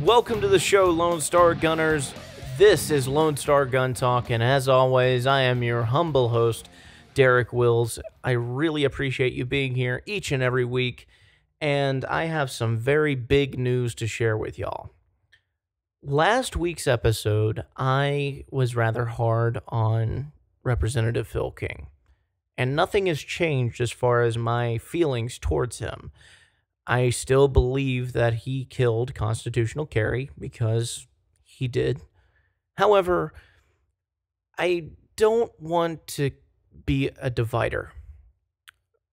Welcome to the show, Lone Star Gunners. This is Lone Star Gun Talk, and as always, I am your humble host, Derek Wills. I really appreciate you being here each and every week, and I have some very big news to share with y'all. Last week's episode, I was rather hard on Representative Phil King, and nothing has changed as far as my feelings towards him. I still believe that he killed constitutional carry because he did. However, I don't want to be a divider.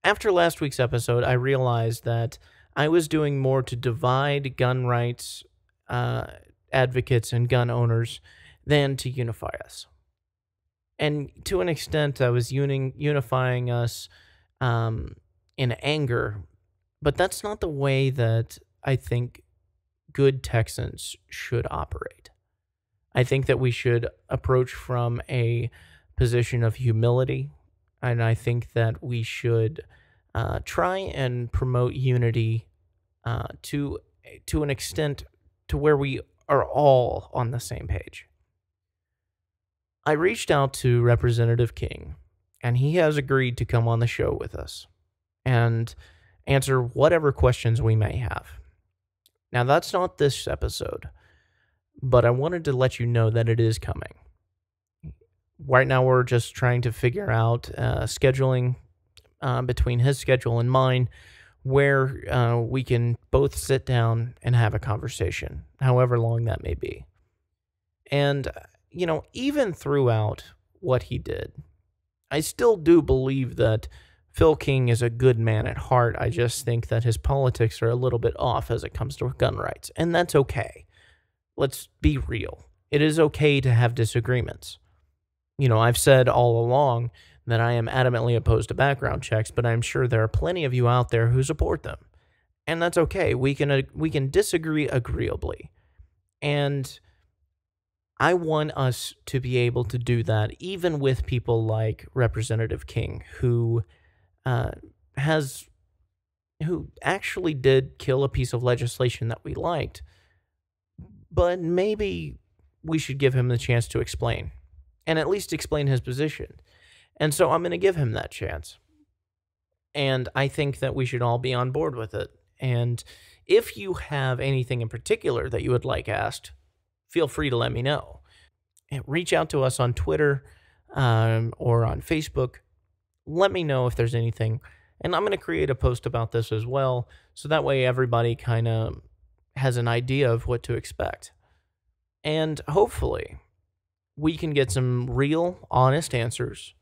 After last week's episode, I realized that I was doing more to divide gun rights advocates and gun owners than to unify us. And to an extent, I was unifying us in anger, but that's not the way that I think good Texans should operate. I think that we should approach from a position of humility, and I think that we should try and promote unity to an extent to where we are all on the same page. I reached out to Representative King, and he has agreed to come on the show with us and answer whatever questions we may have. Now, that's not this episode, but I wanted to let you know that it is coming. Right now, we're just trying to figure out scheduling between his schedule and mine where we can both sit down and have a conversation, however long that may be. And, even throughout what he did, I still do believe that Phil King is a good man at heart. I just think that his politics are a little bit off as it comes to gun rights, and that's okay. Let's be real. It is okay to have disagreements. I've said all along that I am adamantly opposed to background checks, but I'm sure there are plenty of you out there who support them. And that's okay. We can disagree agreeably. And I want us to be able to do that even with people like Representative King, who actually did kill a piece of legislation that we liked, but maybe we should give him the chance to explain, and at least explain his position. And so I'm going to give him that chance. And I think that we should all be on board with it. And if you have anything in particular that you would like asked, feel free to let me know. And reach out to us on Twitter or on Facebook. Let me know if there's anything. And I'm going to create a post about this as well, so that way everybody kind of has an idea of what to expect. And hopefully we can get some real, honest answers.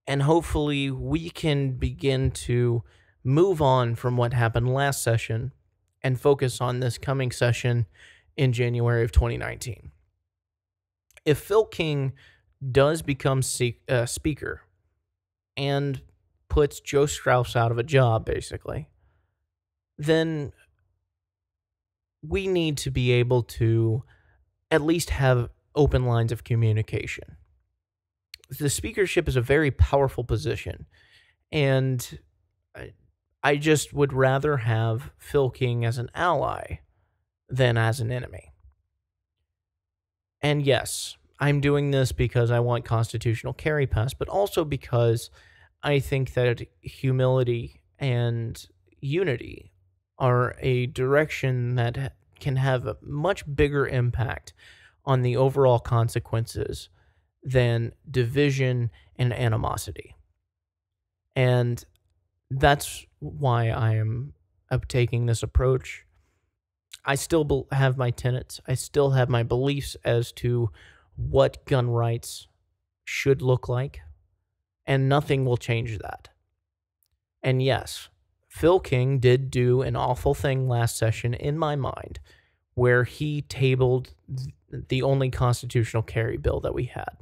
And hopefully we can begin to move on from what happened last session and focus on this coming session in January of 2019. If Phil King does become speaker and puts Joe Straus out of a job, basically, then we need to be able to at least have open lines of communication. The speakership is a very powerful position, and I just would rather have Phil King as an ally than as an enemy. And yes, I'm doing this because I want constitutional carry passed, but also because I think that humility and unity are a direction that can have a much bigger impact on the overall consequences than division and animosity. And that's why I am taking this approach. I still have my tenets. I still have my beliefs as to what gun rights should look like, and nothing will change that. And yes, Phil King did do an awful thing last session in my mind, where he tabled the only constitutional carry bill that we had.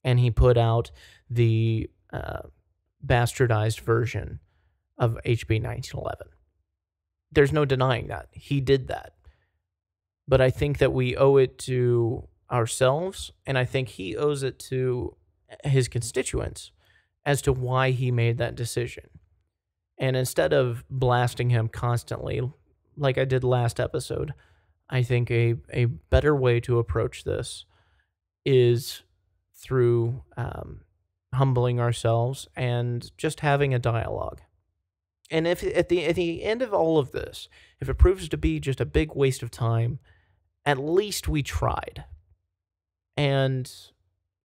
And he put out the bastardized version of HB 1911. There's no denying that. He did that. But I think that we owe it to ourselves, and I think he owes it to his constituents as to why he made that decision. And instead of blasting him constantly, like I did last episode, I think a better way to approach this is through humbling ourselves and just having a dialogue. And if at the end of all of this, if it proves to be just a big waste of time, at least we tried. And,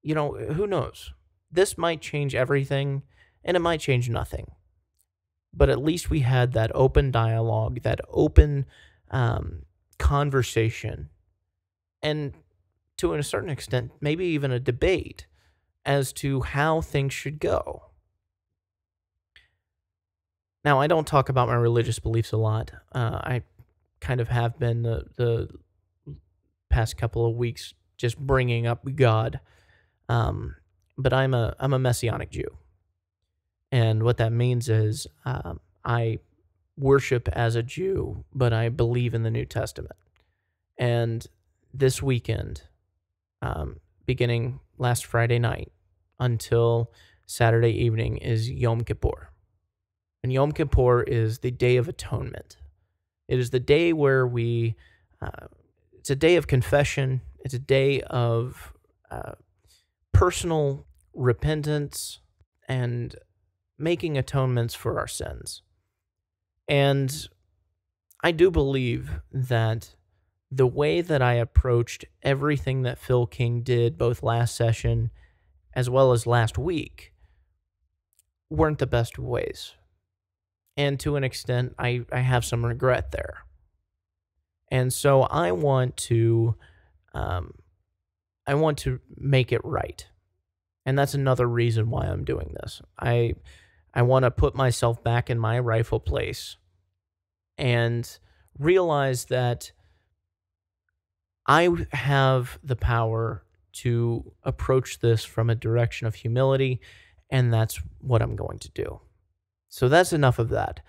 who knows? This might change everything, and it might change nothing. But at least we had that open dialogue, that open conversation, and to a certain extent, maybe even a debate as to how things should go. Now, I don't talk about my religious beliefs a lot. I kind of have been the past couple of weeks just bringing up God. But I'm a Messianic Jew. And what that means is I worship as a Jew, but I believe in the New Testament. And this weekend, beginning last Friday night until Saturday evening, is Yom Kippur. And Yom Kippur is the Day of Atonement. It is the day where it's a day of confession. It's a day of personal repentance and making atonements for our sins. And I do believe that the way that I approached everything that Phil King did, both last session as well as last week, weren't the best ways. And to an extent, I have some regret there. And so I want to make it right. And that's another reason why I'm doing this. I want to put myself back in my rightful place and realize that I have the power to approach this from a direction of humility, and that's what I'm going to do. So that's enough of that.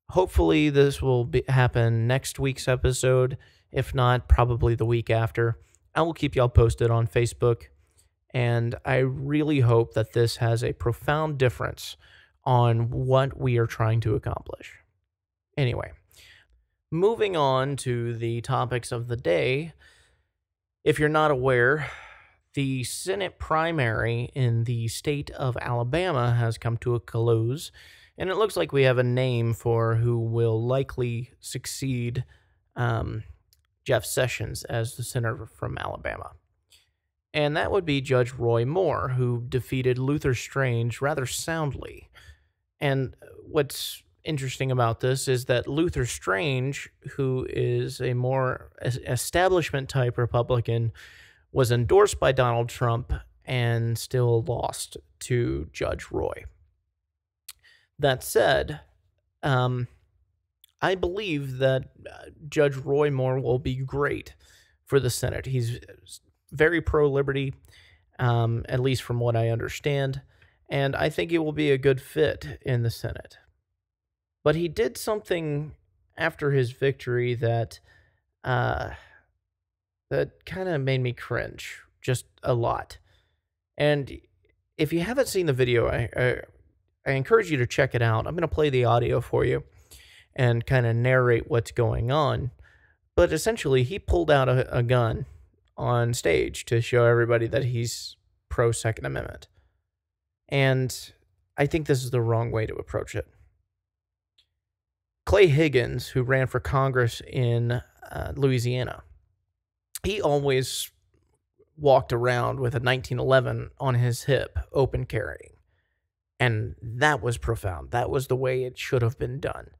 Hopefully this will happen next week's episode. If not, probably the week after. I will keep y'all posted on Facebook. And I really hope that this has a profound difference on what we are trying to accomplish. Anyway, moving on to the topics of the day. If you're not aware, the Senate primary in the state of Alabama has come to a close, and it looks like we have a name for who will likely succeed Jeff Sessions as the senator from Alabama. And that would be Judge Roy Moore, who defeated Luther Strange rather soundly. And what's interesting about this is that Luther Strange, who is a more establishment-type Republican, was endorsed by Donald Trump and still lost to Judge Roy. That said, I believe that Judge Roy Moore will be great for the Senate. He's very pro-liberty, at least from what I understand, and I think he will be a good fit in the Senate. But he did something after his victory that kind of made me cringe just a lot. And if you haven't seen the video, I encourage you to check it out. I'm going to play the audio for you and kind of narrate what's going on. But essentially, he pulled out a gun on stage to show everybody that he's pro-Second Amendment. And I think this is the wrong way to approach it. Clay Higgins, who ran for Congress in Louisiana, he always walked around with a 1911 on his hip, open carrying. And that was profound. That was the way it should have been done.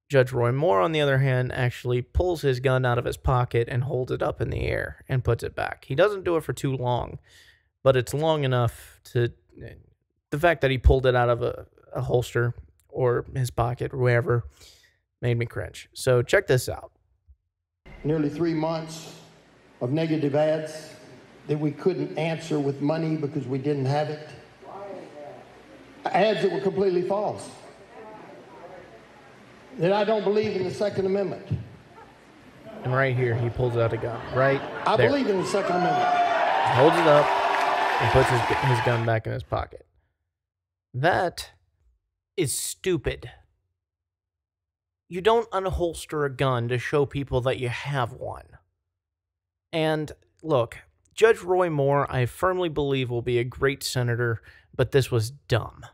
Judge Roy Moore, on the other hand, actually pulls his gun out of his pocket and holds it up in the air and puts it back. He doesn't do it for too long, but it's long enough to... The fact that he pulled it out of a holster or his pocket or wherever made me cringe. So check this out. Nearly 3 months of negative ads that we couldn't answer with money because we didn't have it. Ads that were completely false. That I don't believe in the Second Amendment. And right here, he pulls out a gun. Right I there. believe in the Second Amendment. Holds it up and puts his gun back in his pocket. That is stupid. you don't unholster a gun to show people that you have one. And look, Judge Roy Moore, I firmly believe, will be a great senator, but this was dumb.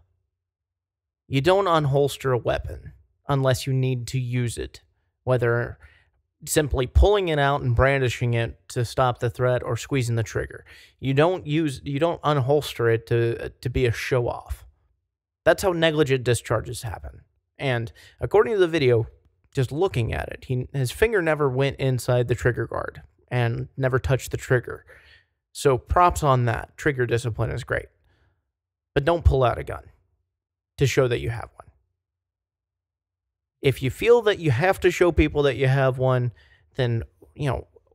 You don't unholster a weapon unless you need to use it, whether simply pulling it out and brandishing it to stop the threat or squeezing the trigger. You don't unholster it to be a show off. That's how negligent discharges happen. And according to the video, just looking at it, his finger never went inside the trigger guard and never touched the trigger. So props on that. Trigger discipline is great. But don't pull out a gun to show that you have one. If you feel that you have to show people that you have one, then,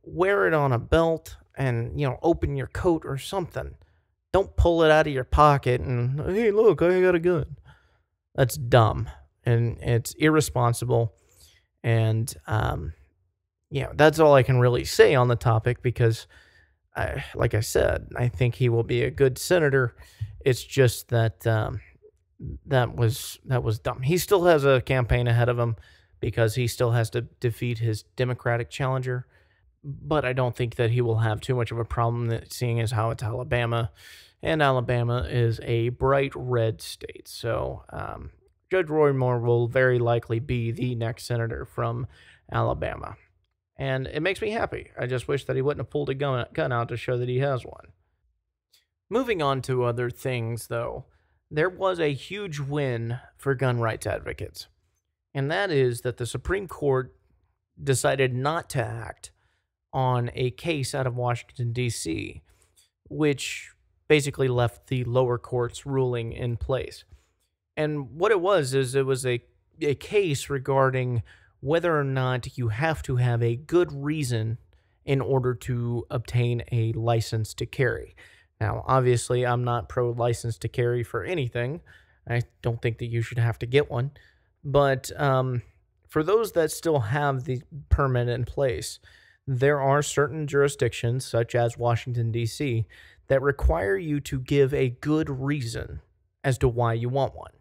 wear it on a belt and, open your coat or something. Don't pull it out of your pocket and, hey, look, I got a gun. That's dumb and it's irresponsible. And, that's all I can really say on the topic because, like I said, I think he will be a good senator. It's just that that was dumb. He still has a campaign ahead of him because he still has to defeat his Democratic challenger. But I don't think that he will have too much of a problem, seeing as how it's Alabama. And Alabama is a bright red state. So Judge Roy Moore will very likely be the next senator from Alabama. And it makes me happy. I just wish that he wouldn't have pulled a gun out to show that he has one. Moving on to other things, though, there was a huge win for gun rights advocates. And that is that the Supreme Court decided not to act on a case out of Washington, D.C., which basically left the lower court's ruling in place. And what it was a case regarding whether or not you have to have a good reason in order to obtain a license to carry. Now, obviously, I'm not pro-license to carry for anything. I don't think that you should have to get one. But for those that still have the permit in place, there are certain jurisdictions, such as Washington, D.C., that require you to give a good reason as to why you want one.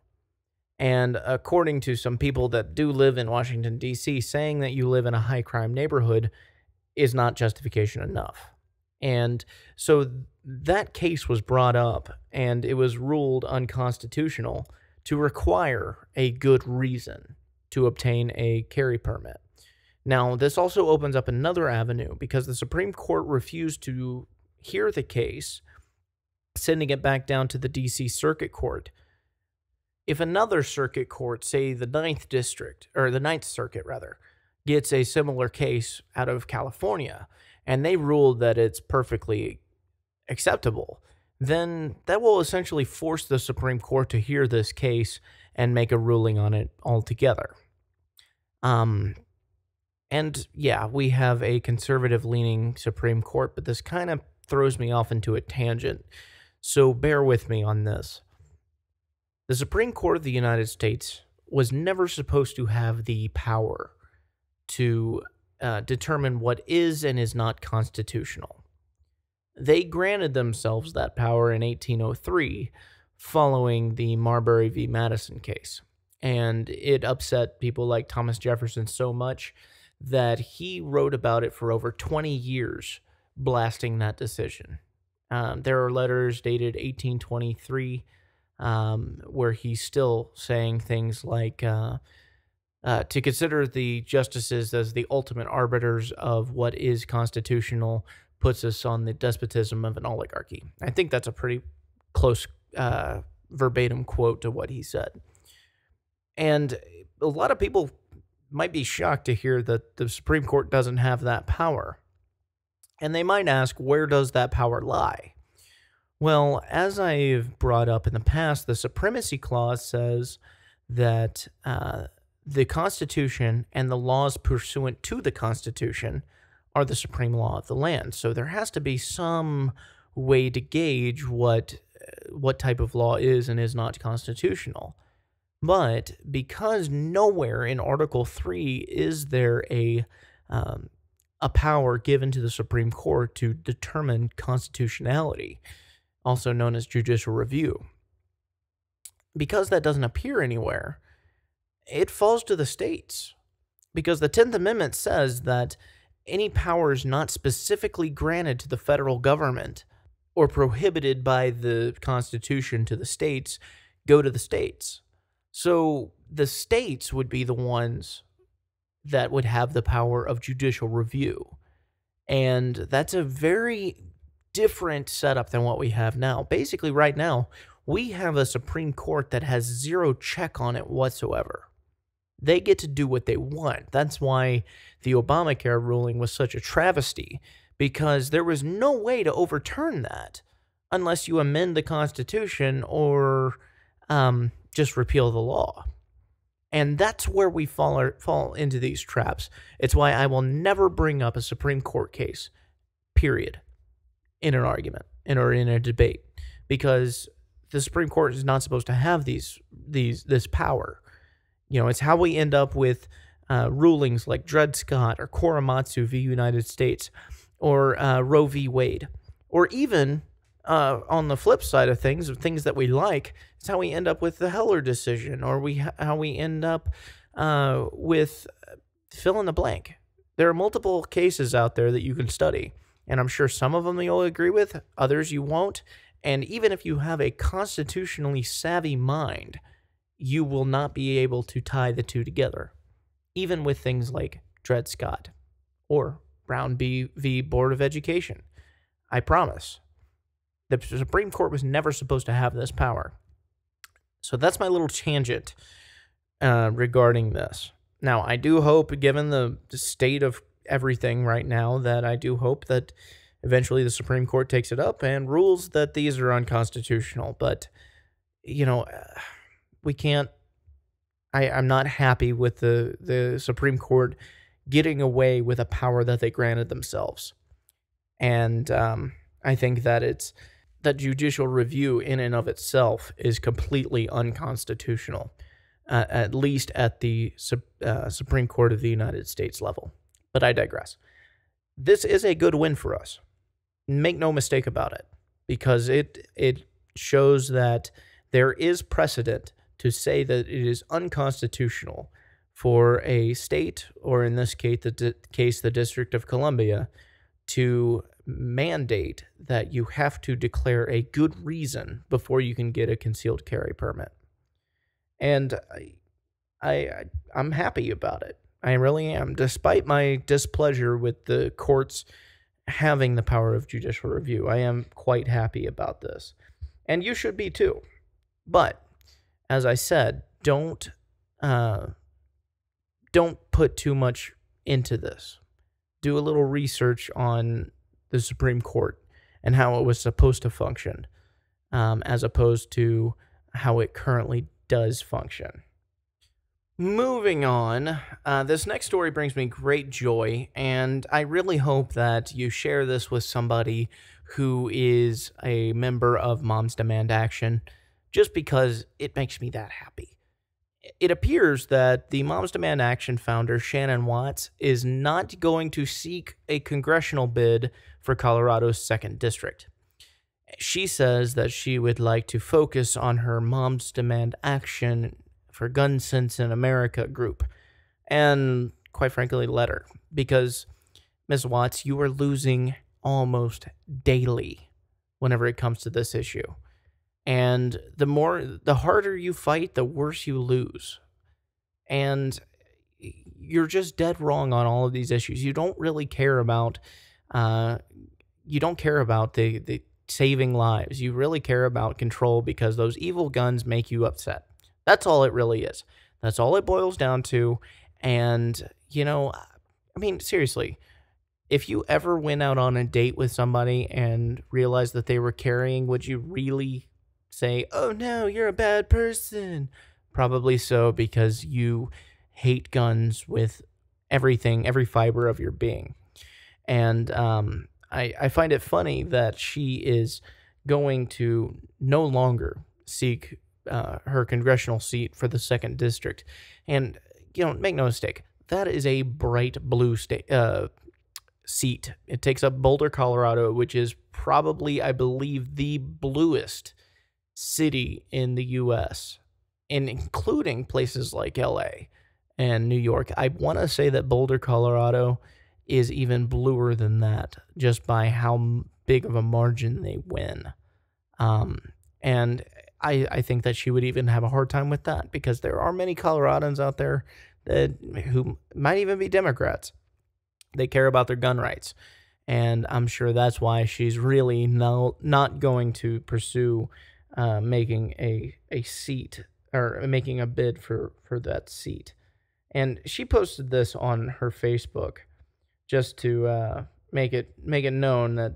And according to some people that do live in Washington, D.C., saying that you live in a high-crime neighborhood is not justification enough. And so that case was brought up, and it was ruled unconstitutional to require a good reason to obtain a carry permit. Now, this also opens up another avenue because the Supreme Court refused to hear the case, sending it back down to the D.C. Circuit Court. If another circuit court, say the Ninth Circuit, gets a similar case out of California, and they ruled that it's perfectly acceptable, then that will essentially force the Supreme Court to hear this case and make a ruling on it altogether. And yeah, we have a conservative-leaning Supreme Court, but this kind of throws me off into a tangent, so bear with me on this. The Supreme Court of the United States was never supposed to have the power to determine what is and is not constitutional. They granted themselves that power in 1803 following the Marbury v. Madison case, and it upset people like Thomas Jefferson so much that he wrote about it for over 20 years, blasting that decision. There are letters dated 1823 where he's still saying things like, to consider the justices as the ultimate arbiters of what is constitutional puts us on the despotism of an oligarchy. I think that's a pretty close verbatim quote to what he said. And a lot of people might be shocked to hear that the Supreme Court doesn't have that power. And they might ask, where does that power lie? Well, as I've brought up in the past, the Supremacy Clause says that the Constitution and the laws pursuant to the Constitution are the supreme law of the land. So there has to be some way to gauge what type of law is and is not constitutional. But because nowhere in Article 3 is there a power given to the Supreme Court to determine constitutionality, also known as judicial review, because that doesn't appear anywhere, it falls to the states. Because the 10th Amendment says that any powers not specifically granted to the federal government or prohibited by the Constitution to the states go to the states. So the states would be the ones that would have the power of judicial review. And that's a very different setup than what we have now. Basically, right now, we have a Supreme Court that has zero check on it whatsoever. They get to do what they want. That's why the Obamacare ruling was such a travesty, because there was no way to overturn that unless you amend the Constitution or just repeal the law. And that's where we fall into these traps. It's why I will never bring up a Supreme Court case, period, in an argument or in a debate, because the Supreme Court is not supposed to have this power. You know, it's how we end up with rulings like Dred Scott or Korematsu v. United States or Roe v. Wade, or even on the flip side of things that we like, it's how we end up with the Heller decision, or how we end up with fill in the blank. There are multiple cases out there that you can study, and I'm sure some of them you'll agree with, others you won't. And even if you have a constitutionally savvy mind, you will not be able to tie the two together, even with things like Dred Scott or Brown v. Board of Education. I promise. The Supreme Court was never supposed to have this power. So that's my little tangent regarding this. Now, I do hope, given the state of everything right now, that I do hope that eventually the Supreme Court takes it up and rules that these are unconstitutional. But, you know, we can't... I'm not happy with the Supreme Court getting away with a power that they granted themselves. And I think that that judicial review in and of itself is completely unconstitutional, at least at the Supreme Court of the United States level. But I digress. This is a good win for us. Make no mistake about it, because it shows that there is precedent to say that it is unconstitutional for a state, or in this case, the District of Columbia, to mandate that you have to declare a good reason before you can get a concealed carry permit. And I'm happy about it. I really am. Despite my displeasure with the courts having the power of judicial review, I am quite happy about this. And you should be too. But, as I said, don't put too much into this. Do a little research on the Supreme Court and how it was supposed to function, as opposed to how it currently does function. Moving on, this next story brings me great joy, and I really hope that you share this with somebody who is a member of Moms Demand Action, just because it makes me that happy. It appears that the Moms Demand Action founder, Shannon Watts, is not going to seek a congressional bid for Colorado's 2nd District. She says that she would like to focus on her Moms Demand Action for Gun Sense in America group. And quite frankly, let her. Because, Ms. Watts, you are losing almost daily whenever it comes to this issue. And the harder you fight, the worse you lose. And you're just dead wrong on all of these issues. You don't really care about, the saving lives. You really care about control, because those evil guns make you upset. That's all it really is. That's all it boils down to. And, you know, I mean, seriously, if you ever went out on a date with somebody and realized that they were carrying, would you really say, oh no, you're a bad person? Probably so, because you hate guns with everything, every fiber of your being. And I find it funny that she is going to no longer seek her congressional seat for the 2nd District. And, you know, make no mistake, that is a bright blue seat. It takes up Boulder, Colorado, which is probably, I believe, the bluest city in the U.S., and including places like L.A. and New York. I want to say that Boulder, Colorado is even bluer than that, just by how big of a margin they win. And I think that she would even have a hard time with that, because there are many Coloradans out there who might even be Democrats. They care about their gun rights. And I'm sure that's why she's really not going to pursue making a seat, or making a bid for that seat. And she posted this on her Facebook just to make it known that,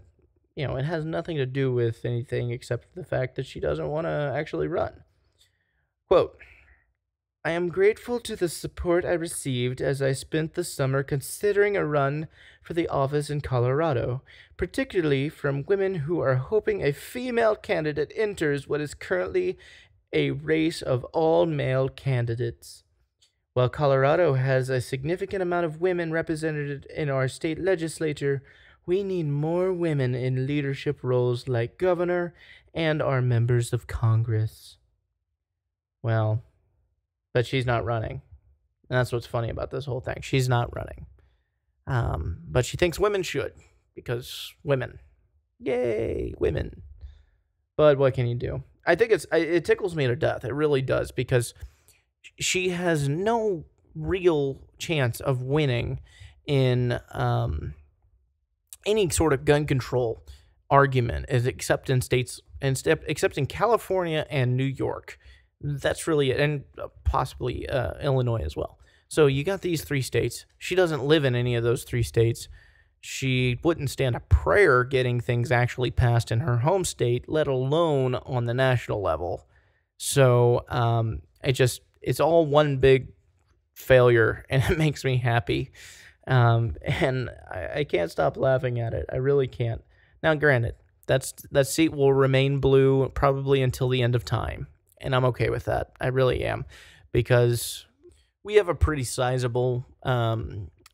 you know, it has nothing to do with anything except the fact that she doesn't want to actually run. Quote, I am grateful to the support I received as I spent the summer considering a run for the office in Colorado, particularly from women who are hoping a female candidate enters what is currently a race of all male candidates. While Colorado has a significant amount of women represented in our state legislature, we need more women in leadership roles like governor and our members of Congress. Well, but she's not running. And that's what's funny about this whole thing. She's not running. But she thinks women should, because women. Yay, women. But what can you do? I think it tickles me to death. It really does, because she has no real chance of winning in any sort of gun control argument, except in California and New York. That's really it, and possibly Illinois as well. So you got these 3 states. She doesn't live in any of those 3 states. She wouldn't stand a prayer getting things actually passed in her home state, let alone on the national level. So it's all one big failure, and it makes me happy. And I can't stop laughing at it. I really can't. Now, granted, that seat will remain blue probably until the end of time. And I'm okay with that. I really am, because we have a pretty sizable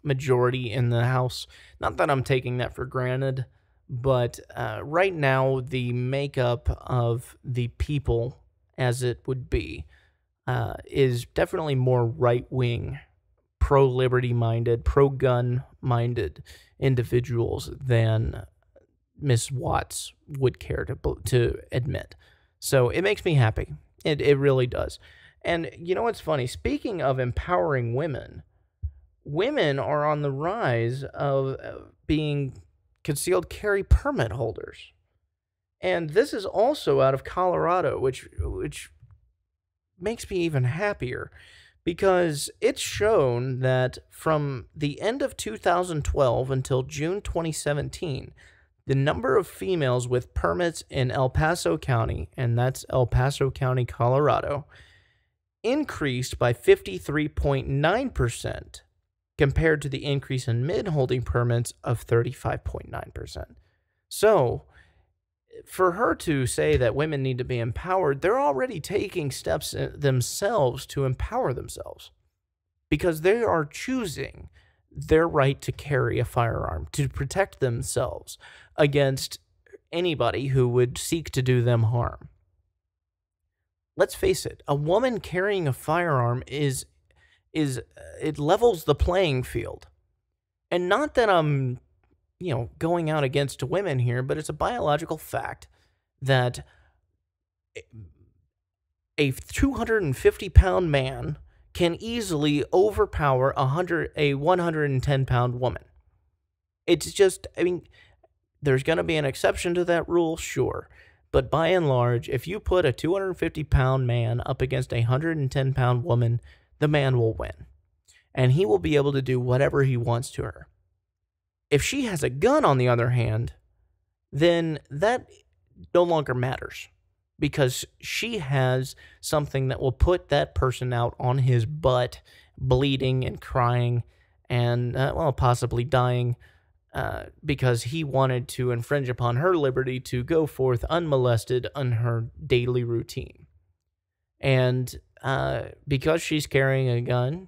majority in the House. Not that I'm taking that for granted, but right now the makeup of the people, as it would be, is definitely more right-wing, pro-liberty minded, pro-gun minded individuals than Miss Watts would care to admit. So it makes me happy. It really does. And you know what's funny? Speaking of empowering women, women are on the rise of being concealed carry permit holders. And this is also out of Colorado, which makes me even happier, because it's shown that from the end of 2012 until June 2017, the number of females with permits in El Paso County, and that's El Paso County, Colorado, increased by 53.9% compared to the increase in mid-holding permits of 35.9%. So, for her to say that women need to be empowered, they're already taking steps themselves to empower themselves, because they are choosing their right to carry a firearm, to protect themselves against anybody who would seek to do them harm. Let's face it, a woman carrying a firearm it levels the playing field. And not that I'm, going out against women here, but it's a biological fact that a 250-pound man can easily overpower a 110-pound woman. It's just, there's going to be an exception to that rule, sure. But by and large, if you put a 250-pound man up against a 110-pound woman, the man will win. And he will be able to do whatever he wants to her. If she has a gun, on the other hand, then that no longer matters, because she has something that will put that person out on his butt, bleeding and crying and, possibly dying, because he wanted to infringe upon her liberty to go forth unmolested on her daily routine. And because she's carrying a gun,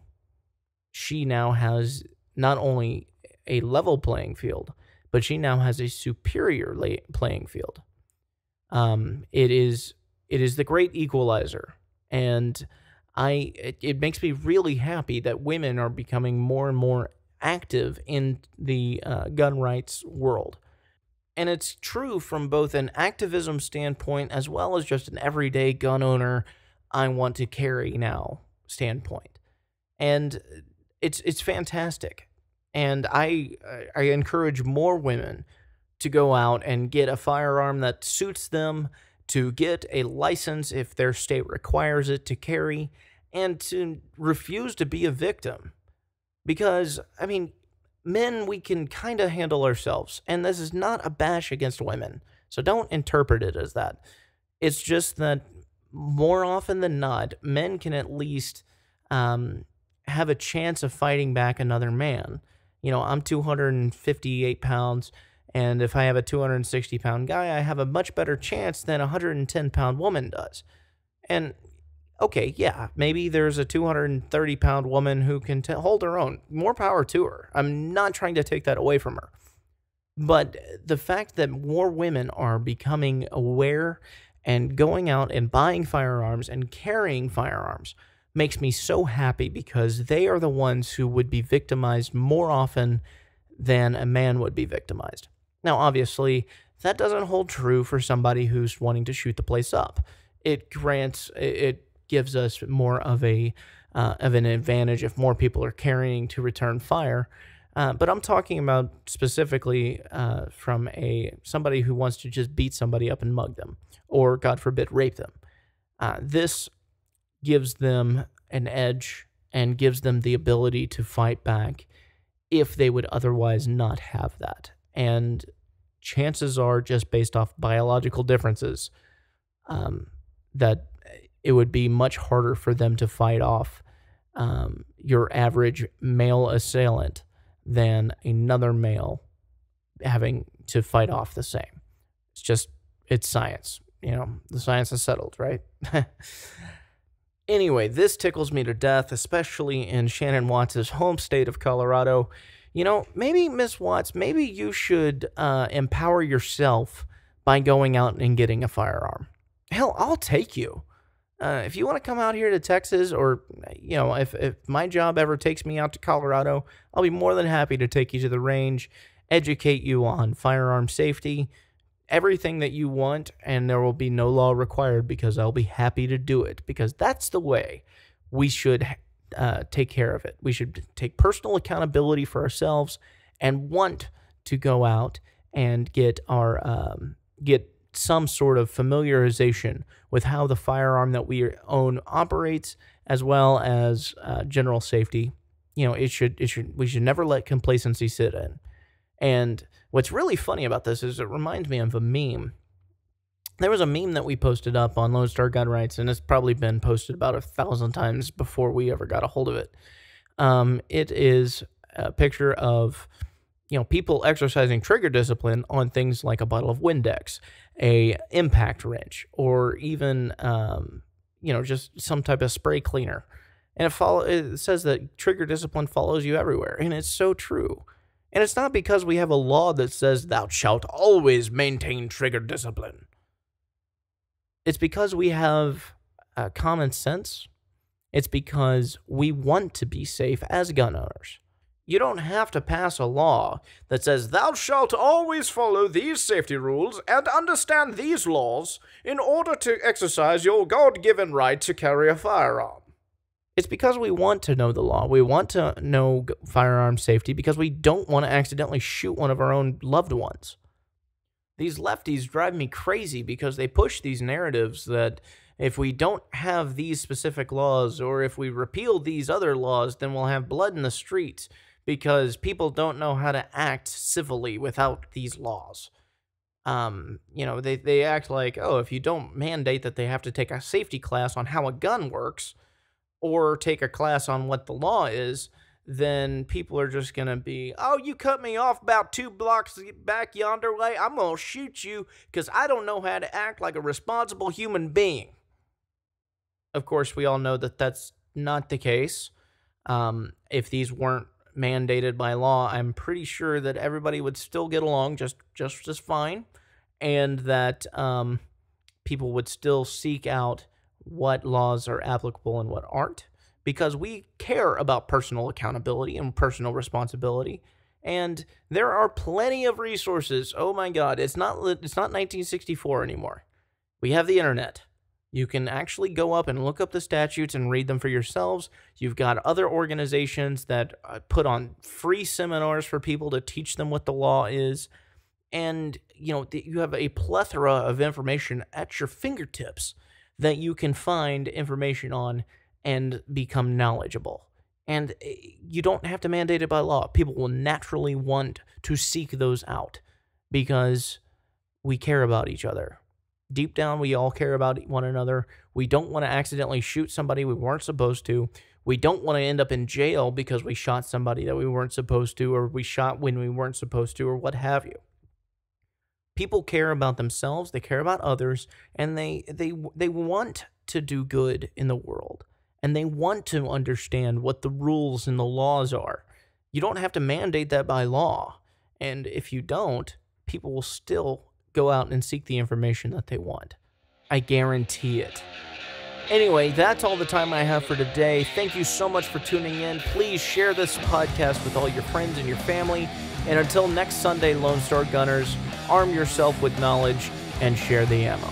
she now has not only a level playing field, but she now has a superior playing field. It is the great equalizer, and It makes me really happy that women are becoming more and more active in the gun rights world. And it's true from both an activism standpoint as well as just an everyday gun owner, I want to carry now standpoint. And it's fantastic. And I encourage more women to go out and get a firearm that suits them, to get a license if their state requires it to carry, and to refuse to be a victim. Because, I mean, men, we can kind of handle ourselves, and this is not a bash against women, so don't interpret it as that. It's just that more often than not, men can at least have a chance of fighting back another man. You know, I'm 258 pounds, and if I have a 260-pound guy, I have a much better chance than a 110-pound woman does. And, okay, yeah, maybe there's a 230-pound woman who can hold her own. More power to her. I'm not trying to take that away from her. But the fact that more women are becoming aware and going out and buying firearms and carrying firearms makes me so happy, because they are the ones who would be victimized more often than a man would be victimized. Now, obviously, that doesn't hold true for somebody who's wanting to shoot the place up. It gives us more of an advantage if more people are carrying to return fire. But I'm talking about specifically from somebody who wants to just beat somebody up and mug them, or, God forbid, rape them. This gives them an edge and gives them the ability to fight back if they would otherwise not have that. And chances are, just based off biological differences, that it would be much harder for them to fight off your average male assailant than another male having to fight off the same. It's science. You know, the science is settled, right? Anyway, this tickles me to death, especially in Shannon Watts' home state of Colorado. You know, maybe, Miss Watts, maybe you should empower yourself by going out and getting a firearm. Hell, I'll take you. If you want to come out here to Texas, or, you know, if my job ever takes me out to Colorado, I'll be more than happy to take you to the range, educate you on firearm safety, everything that you want, and there will be no law required, because I'll be happy to do it, because that's the way we should take care of it. We should take personal accountability for ourselves and want to go out and get some sort of familiarization with how the firearm that we own operates, as well as general safety. You know, we should never let complacency sit in. And what's really funny about this is it reminds me of a meme. There was a meme that we posted up on Lone Star Gun Rights, and it's probably been posted about 1,000 times before we ever got a hold of it. It is a picture of, you know, people exercising trigger discipline on things like a bottle of Windex, a impact wrench, or even, you know, just some type of spray cleaner. And it says that trigger discipline follows you everywhere, and it's so true. And it's not because we have a law that says thou shalt always maintain trigger discipline. It's because we have common sense. It's because we want to be safe as gun owners. You don't have to pass a law that says thou shalt always follow these safety rules and understand these laws in order to exercise your God-given right to carry a firearm. It's because we want to know the law. We want to know firearm safety because we don't want to accidentally shoot one of our own loved ones. These lefties drive me crazy because they push these narratives that if we don't have these specific laws, or if we repeal these other laws, then we'll have blood in the streets because people don't know how to act civilly without these laws. You know, they act like, oh, if you don't mandate that they have to take a safety class on how a gun works, or take a class on what the law is, then people are just going to be, oh, you cut me off about 2 blocks back yonder way, I'm going to shoot you because I don't know how to act like a responsible human being. Of course, we all know that that's not the case. If these weren't mandated by law, I'm pretty sure that everybody would still get along just as fine, and that people would still seek out what laws are applicable and what aren't, because we care about personal accountability and personal responsibility. And there are plenty of resources. Oh my God, it's not 1964 anymore. We have the internet. You can actually go up and look up the statutes and read them for yourselves. You've got other organizations that put on free seminars for people to teach them what the law is. And, you have a plethora of information at your fingertips that you can find information on and become knowledgeable. And you don't have to mandate it by law. People will naturally want to seek those out because we care about each other. Deep down, we all care about one another. We don't want to accidentally shoot somebody we weren't supposed to. We don't want to end up in jail because we shot somebody that we weren't supposed to, or we shot when we weren't supposed to, or what have you. People care about themselves, they care about others, and they want to do good in the world. And they want to understand what the rules and the laws are. You don't have to mandate that by law. And if you don't, people will still go out and seek the information that they want. I guarantee it. Anyway, that's all the time I have for today. Thank you so much for tuning in. Please share this podcast with all your friends and your family. And until next Sunday, Lone Star Gunners, arm yourself with knowledge and share the ammo.